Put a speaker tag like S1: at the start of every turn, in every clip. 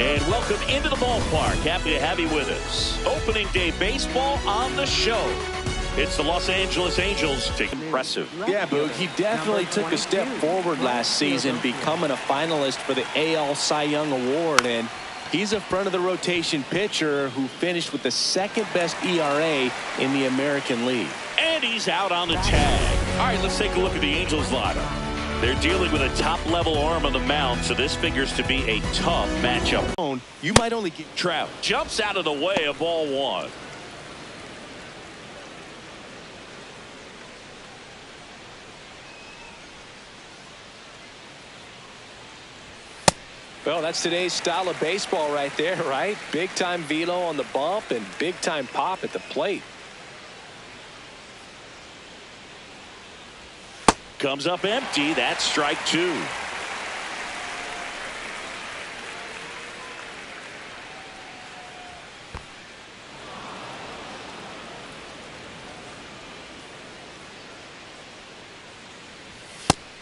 S1: And welcome into the ballpark. Happy to have you with us. Opening day baseball on the show. It's the Los Angeles Angels. Impressive.
S2: Yeah, Boog, he definitely took a step forward last season, becoming a finalist for the AL Cy Young Award. And he's a front of the rotation pitcher who finished with the second best ERA in the American League.
S1: And he's out on the tag. All right, let's take a look at the Angels lineup. They're dealing with a top-level arm on the mound, so this figures to be a tough matchup.
S2: You might only get
S1: Trout jumps out of the way of ball one.
S2: Well, that's today's style of baseball right there, right? Big-time velo on the bump and big-time pop at the plate.
S1: Comes up empty. That's strike two.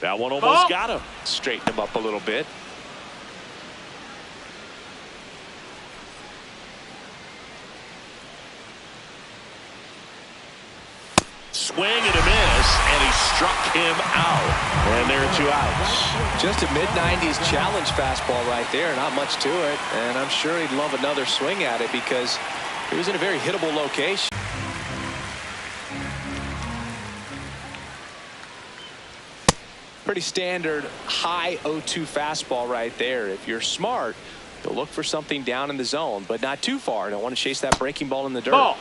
S1: That one almost got him.
S2: Straighten him up a little bit.
S1: Swing and a miss, and he struck him out. And there are two outs.
S2: Just a mid-90s challenge fastball right there. Not much to it. And I'm sure he'd love another swing at it because he was in a very hittable location. Pretty standard high 0-2 fastball right there. If you're smart, you'll look for something down in the zone, but not too far. Don't want to chase that breaking ball in the dirt.
S1: Ball.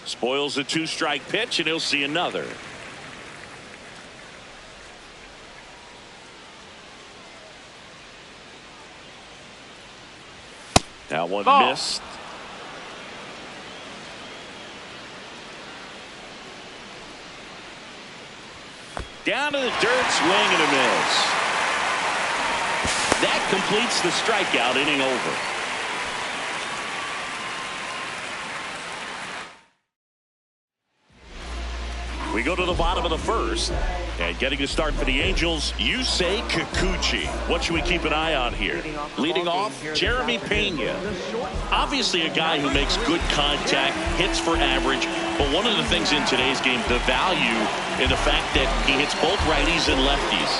S1: Spoils a two-strike pitch, and he'll see another. That one missed. Down to the dirt, swing and a miss. That completes the strikeout, inning over. We go to the bottom of the first, and getting a start for the Angels, Yusei Kikuchi. What should we keep an eye on here? Leading off, Jeremy Pena. Obviously a guy who makes good contact, hits for average, but one of the things in today's game, the value in the fact that he hits both righties and lefties.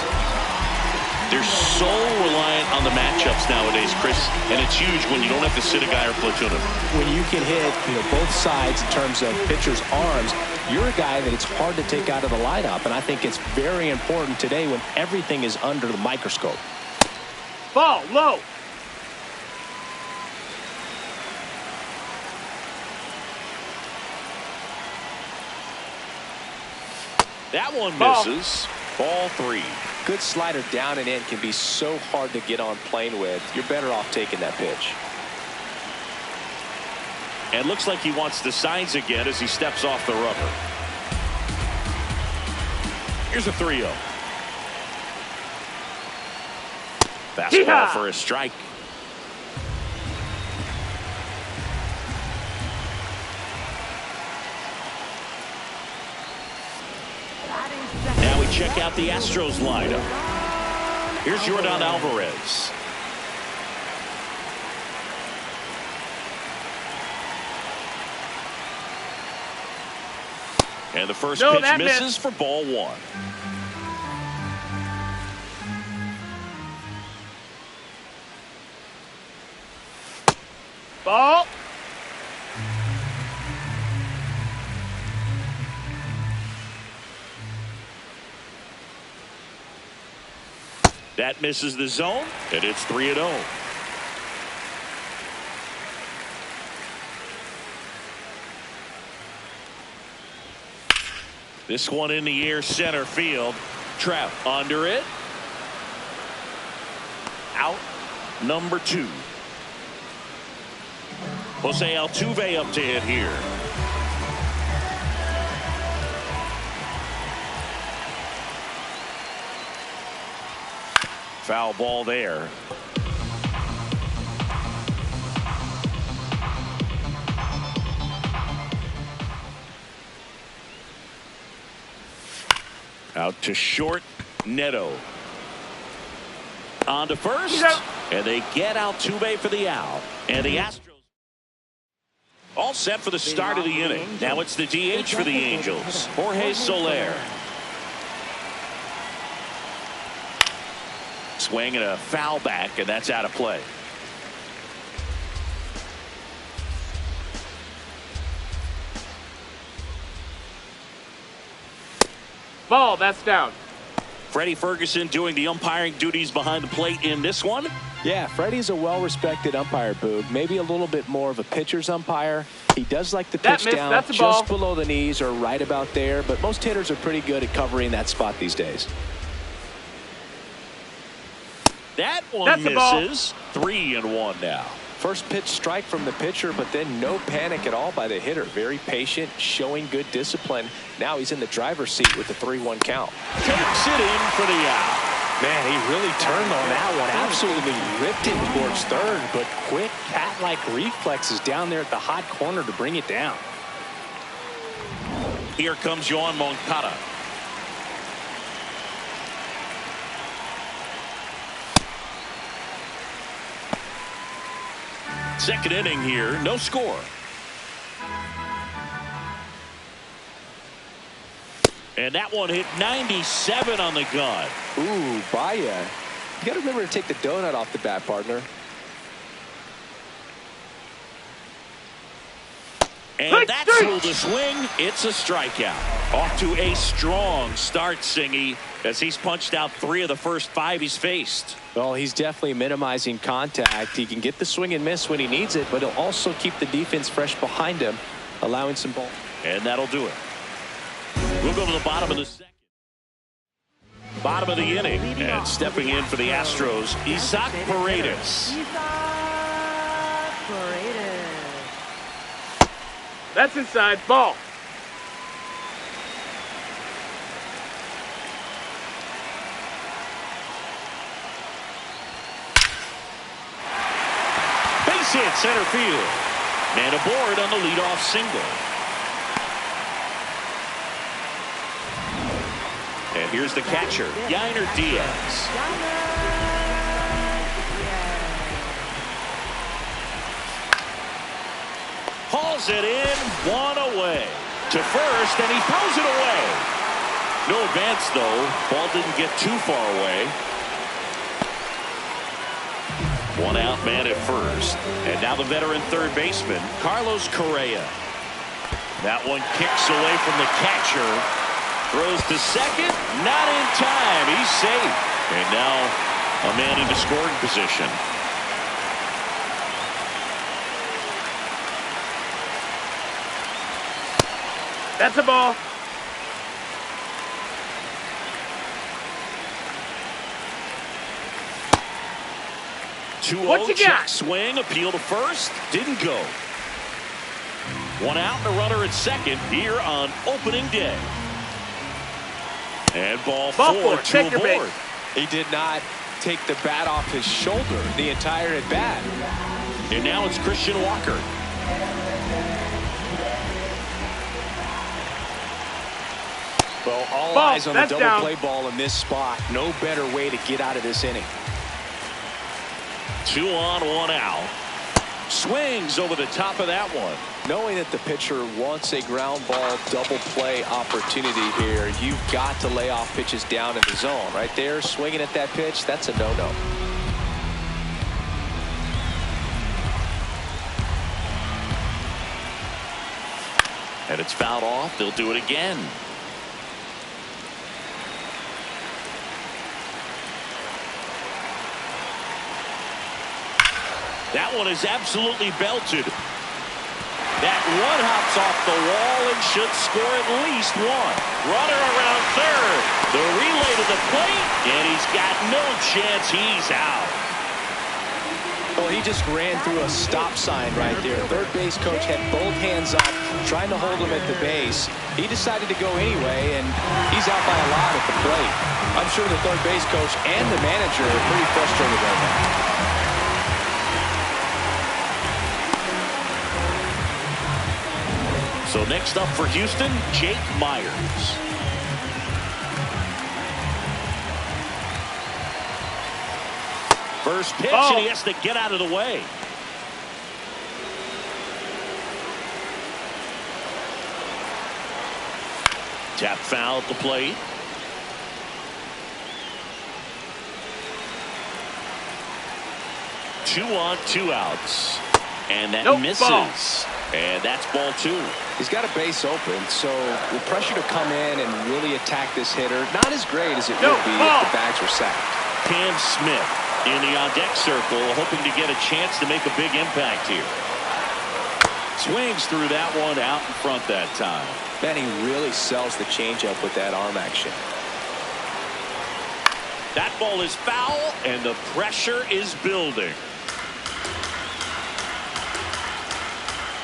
S1: They're so reliant on the matchups nowadays, Chris, and it's huge when you don't have to sit a guy or platoon him.
S2: When you can hit, both sides in terms of pitchers' arms, you're a guy that it's hard to take out of the lineup, and I think it's very important today when everything is under the microscope.
S3: Ball low.
S1: That one misses. Ball three.
S2: Good slider down and in can be so hard to get on plane with. You're better off taking that pitch.
S1: And looks like he wants the signs again as he steps off the rubber. Here's a 3-0. Fastball for a strike. Now we check out the Astros lineup. Here's Yordan Alvarez. And the first pitch misses for ball one.
S3: Ball.
S1: That misses the zone, and it's 3-0. This one in the air, center field. Trout under it. Out number 2. Jose Altuve up to hit here. Foul ball there. Out to short, Neto. On to first, and they get Altuve for the out. And the Astros all set for the start of the inning. Now it's the DH for the Angels, Jorge Soler. Swing and a foul back, and that's out of play.
S3: Ball, that's down.
S1: Freddie Ferguson doing the umpiring duties behind the plate in this one.
S2: Yeah, Freddie's a well-respected umpire, Boog. Maybe a little bit more of a pitcher's umpire. He does like the pitch down just below the knees or right about there, but most hitters are pretty good at covering that spot these days.
S1: That one misses. 3-1 now.
S2: First pitch strike from the pitcher, but then no panic at all by the hitter. Very patient, showing good discipline. Now he's in the driver's seat with the 3-1 count.
S1: Takes it in for the out.
S2: Man, he really turned on that one. Absolutely ripped it towards third, but quick cat-like reflexes down there at the hot corner to bring it down.
S1: Here comes Yoan Moncada. Second inning here, no score. And that one hit 97 on the gun.
S2: Ooh, Baye. You got to remember to take the donut off the bat, partner.
S1: And that's through the swing. It's a strikeout. Off to a strong start, Singy, as he's punched out 3 of the first 5 he's faced.
S2: Well, he's definitely minimizing contact. He can get the swing and miss when he needs it, but he'll also keep the defense fresh behind him, allowing some ball.
S1: And that'll do it. We'll go to the bottom of the second. Bottom of the inning. And stepping in for the Astros, Isaac Paredes.
S3: That's inside. Ball.
S1: Base hit center field. Man aboard on the leadoff single. And here's the catcher, Yainer Diaz. Hauls it in, 1 away. To first, and he throws it away. No advance, though. Ball didn't get too far away. 1 out, man at first. And now the veteran third baseman, Carlos Correa. That one kicks away from the catcher. Throws to second. Not in time. He's safe. And now a man into scoring position.
S3: That's a ball. What you got?
S1: Swing, appeal to first, didn't go. 1 out and a runner at second here on opening day. And ball 4 to aboard.
S2: He did not take the bat off his shoulder the entire at bat.
S1: And now it's Christian Walker.
S2: Well, all eyes on the double play ball in this spot. No better way to get out of this inning.
S1: 2 on, 1 out. Swings over the top of that one.
S2: Knowing that the pitcher wants a ground ball double play opportunity here, you've got to lay off pitches down in the zone. Right there, swinging at that pitch, that's a no-no.
S1: And it's fouled off. They'll do it again. That one is absolutely belted. That one hops off the wall and should score at least 1. Runner around third. The relay to the plate, and he's got no chance. He's out.
S2: Well, he just ran through a stop sign right there. Third base coach had both hands up, trying to hold him at the base. He decided to go anyway, and he's out by a lot at the plate. I'm sure the third base coach and the manager are pretty frustrated right now.
S1: So next up for Houston, Jake Myers. First pitch,
S3: Ball.
S1: and he has to get out of the way. Tap foul at the plate. Two on, 2 outs. And that misses.
S3: Ball.
S1: And that's ball 2.
S2: He's got a base open, so the pressure to come in and really attack this hitter, not as great as it would be if the bags were sacked.
S1: Cam Smith in the on-deck circle, hoping to get a chance to make a big impact here. Swings through that one out in front that time.
S2: Man, he really sells the changeup with that arm action.
S1: That ball is foul, and the pressure is building.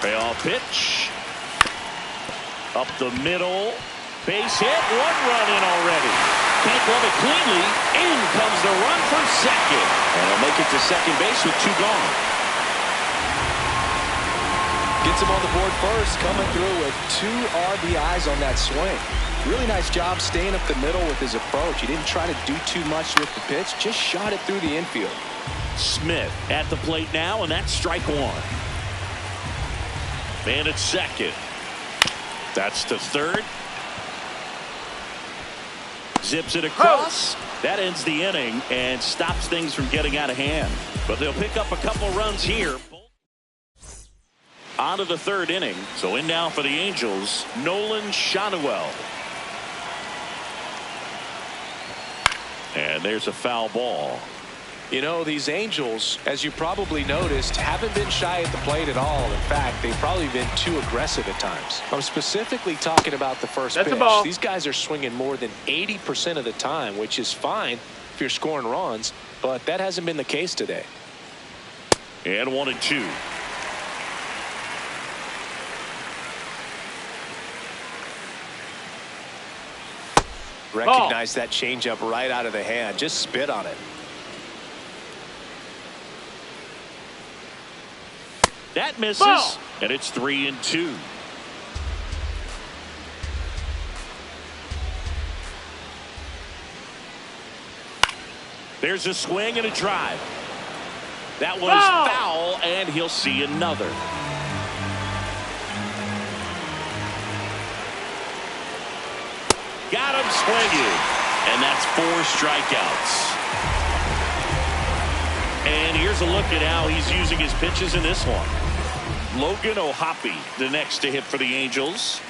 S1: Payoff pitch. Up the middle. Base hit. 1 run in already. Can't glove it cleanly. In comes the run from second. And he'll make it to second base with 2 gone.
S2: Gets him on the board first, coming through with 2 RBIs on that swing. Really nice job staying up the middle with his approach. He didn't try to do too much with the pitch, just shot it through the infield.
S1: Smith at the plate now, and that's strike 1. Man at second. That's to third. Zips it across. That ends the inning and stops things from getting out of hand. But they'll pick up a couple runs here. On to the 3rd inning. So in now for the Angels, Nolan Shanuel. And there's a foul ball.
S2: You know, these Angels, as you probably noticed, haven't been shy at the plate at all. In fact, they've probably been too aggressive at times. I'm specifically talking about the first pitch. These guys are swinging more than 80% of the time, which is fine if you're scoring runs, but that hasn't been the case today.
S1: And 1-2.
S2: Recognize that changeup right out of the hand. Just spit on it.
S1: That misses, and it's 3-2. There's a swing and a drive. That one is foul, and he'll see another. Got him swinging, and that's 4 strikeouts. And here's a look at how he's using his pitches in this one. Logan O'Hoppe, the next to hit for the Angels.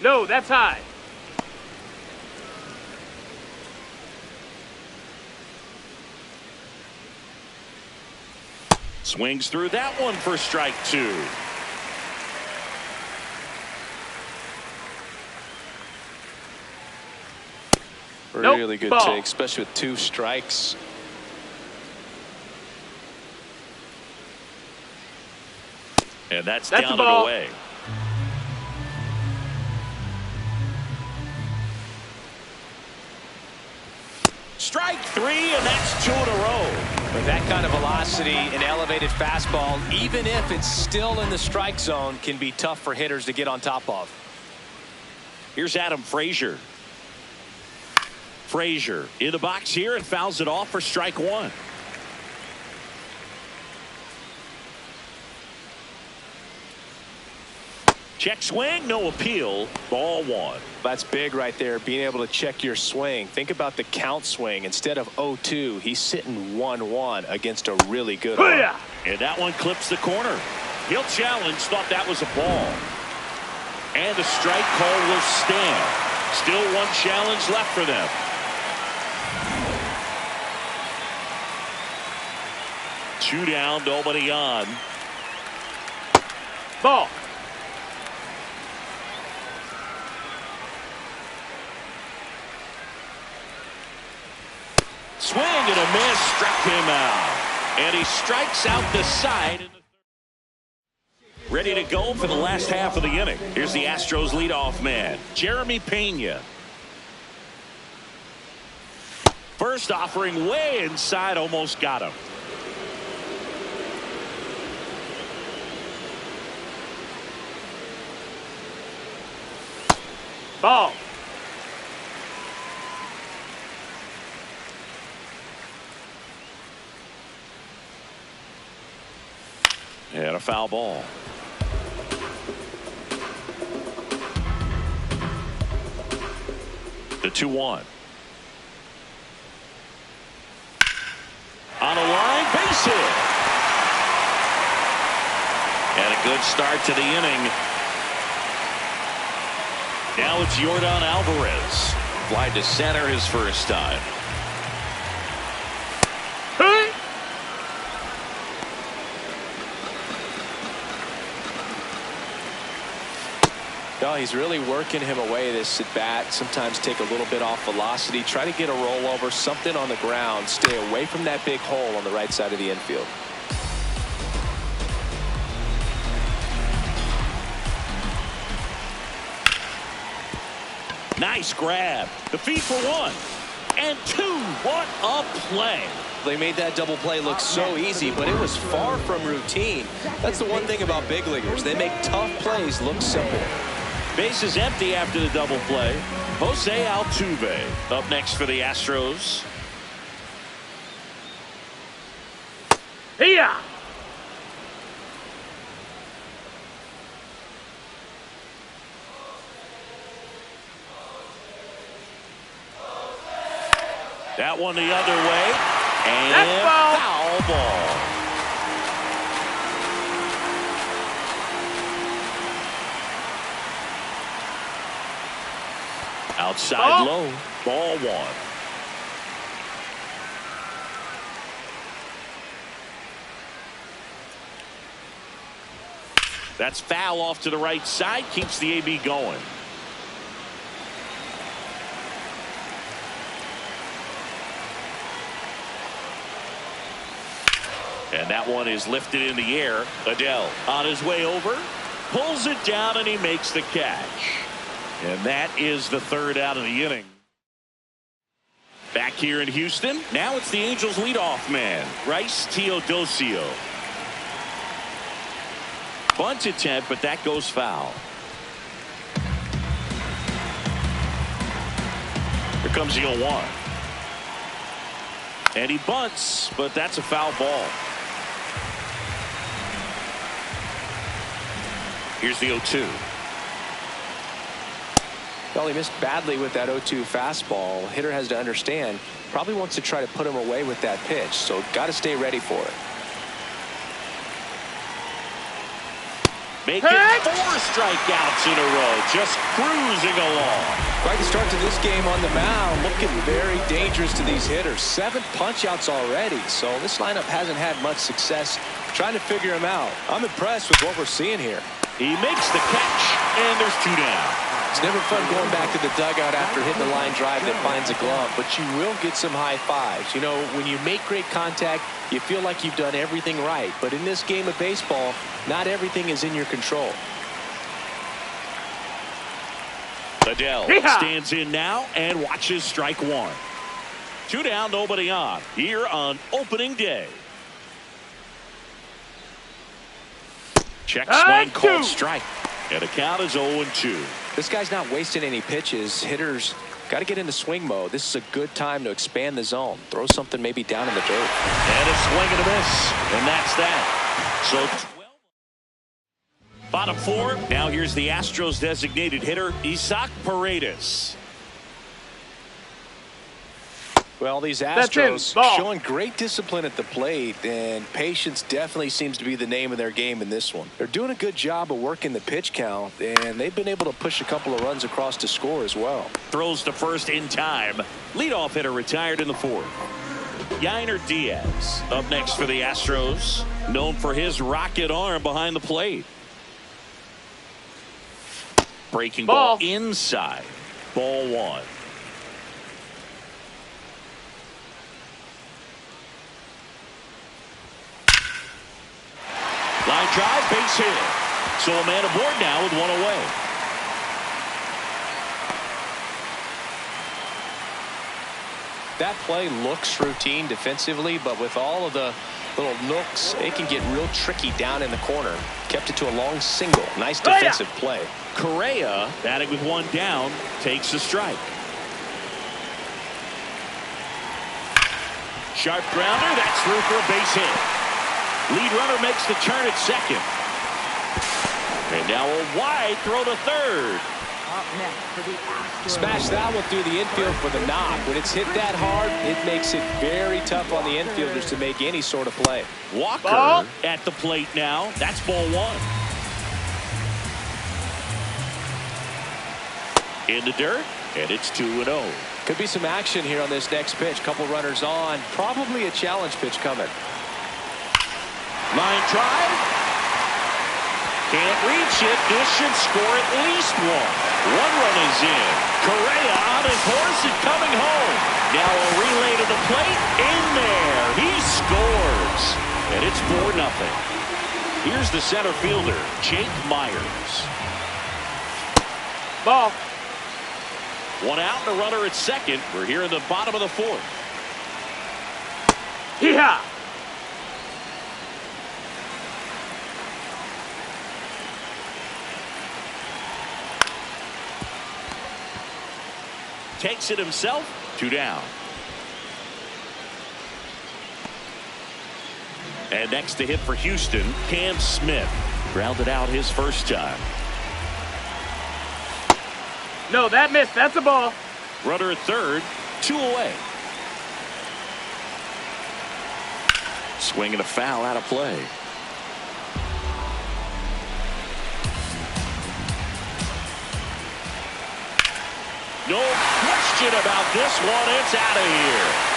S3: No, that's high.
S1: Swings through that one for strike 2.
S2: Really good take, especially with 2 strikes.
S1: And that's down and away. Strike 3, and that's 2 in a row.
S2: With that kind of velocity, an elevated fastball, even if it's still in the strike zone, can be tough for hitters to get on top of.
S1: Here's Adam Frazier. Frazier in the box here and fouls it off for strike 1. Check swing, no appeal, ball 1.
S2: That's big right there, being able to check your swing. Think about the count swing. Instead of 0-2, he's sitting 1-1 against a really good arm.
S1: And that one clips the corner. He'll challenge, thought that was a ball. And the strike call will stand. Still 1 challenge left for them. Two down, nobody on.
S3: Ball.
S1: Swing and a miss, struck him out. And he strikes out the side. Ready to go for the last half of the inning. Here's the Astros leadoff man, Jeremy Pena. First offering way inside, almost got him.
S3: Ball.
S1: And a foul ball. The 2-1. On a line, base hit. And a good start to the inning. Now it's Yordan Alvarez. Fly to center his first time.
S2: No, he's really working him away this at bat. Sometimes take a little bit off velocity. Try to get a rollover, something on the ground. Stay away from that big hole on the right side of the infield.
S1: Nice grab. The feed for 1 and 2. What a play.
S2: They made that double play look so easy, but it was far from routine. That's the one thing about big leaguers. They make tough plays look simple.
S1: Base is empty after the double play. Jose Altuve up next for the Astros.
S3: Here.
S1: That one the other way. And
S3: that's ball.
S1: Foul ball. Outside low. Ball 1. That's foul off to the right side. Keeps the AB going. And that one is lifted in the air. Adele on his way over. Pulls it down and he makes the catch. And that is the third out of the inning. Back here in Houston. Now it's the Angels leadoff man, Bryce Teodosio. Bunt attempt, but that goes foul. Here comes the 0-1. And he bunts, but that's a foul ball. Here's the 0-2.
S2: Well, he missed badly with that 0-2 fastball. Hitter has to understand, probably wants to try to put him away with that pitch, so got to stay ready for it.
S1: Making 4 strikeouts in a row, just cruising along.
S2: Quite the start to this game on the mound, looking very dangerous to these hitters. 7 punch-outs already, so this lineup hasn't had much success trying to figure him out. I'm impressed with what we're seeing here.
S1: He makes the catch, and there's 2 down.
S2: It's never fun going back to the dugout after hitting a line drive that finds a glove, but you will get some high fives. You know, when you make great contact, you feel like you've done everything right. But in this game of baseball, not everything is in your control.
S1: Adele stands in now and watches strike 1. 2 down, nobody on here on opening day. Check swing, called strike. And the count is 0-2.
S2: This guy's not wasting any pitches. Hitters got to get into swing mode. This is a good time to expand the zone. Throw something maybe down in the dirt.
S1: And a swing and a miss. And that's that. So 12. Bottom 4. Now here's the Astros designated hitter, Isaac Paredes.
S2: Well, these Astros showing great discipline at the plate, and patience definitely seems to be the name of their game in this one. They're doing a good job of working the pitch count, and they've been able to push a couple of runs across to score as well.
S1: Throws to first in time. Leadoff hitter retired in the 4th. Yainer Diaz up next for the Astros, known for his rocket arm behind the plate. Breaking ball inside. Ball 1. Line drive, base hit. So a man aboard now with 1 away.
S2: That play looks routine defensively, but with all of the Little nooks. It can get real tricky down in the corner. Kept it to a long single. Nice defensive play.
S1: Correa, batting with one down, takes a strike. Sharp grounder. That's through for a base hit. Lead runner makes the turn at second. And now a wide throw to third.
S2: Smash that one through the infield for the knock. When it's hit that hard, it makes it very tough on the infielders to make any sort of play.
S1: Walker at the plate now. That's ball one. In the dirt, and it's 2-0.
S2: Could be some action here on this next pitch. Couple runners on. Probably a challenge pitch coming.
S1: Line drive. Can't reach it. This should score at least one. One run is in. Correa on his horse and coming home. Now a relay to the plate. In there. He scores. And it's 4-0. Here's the center fielder, Jake Myers.
S3: Ball.
S1: One out and a runner at second. We're here in the bottom of the fourth.
S3: Hee-haw.
S1: Takes it himself. 2 down. And next to hit for Houston, Cam Smith. Grounded out his first time.
S3: No, that missed. That's a ball.
S1: Runner at third. 2 away. Swinging a foul out of play. No question about this one. It's out of here.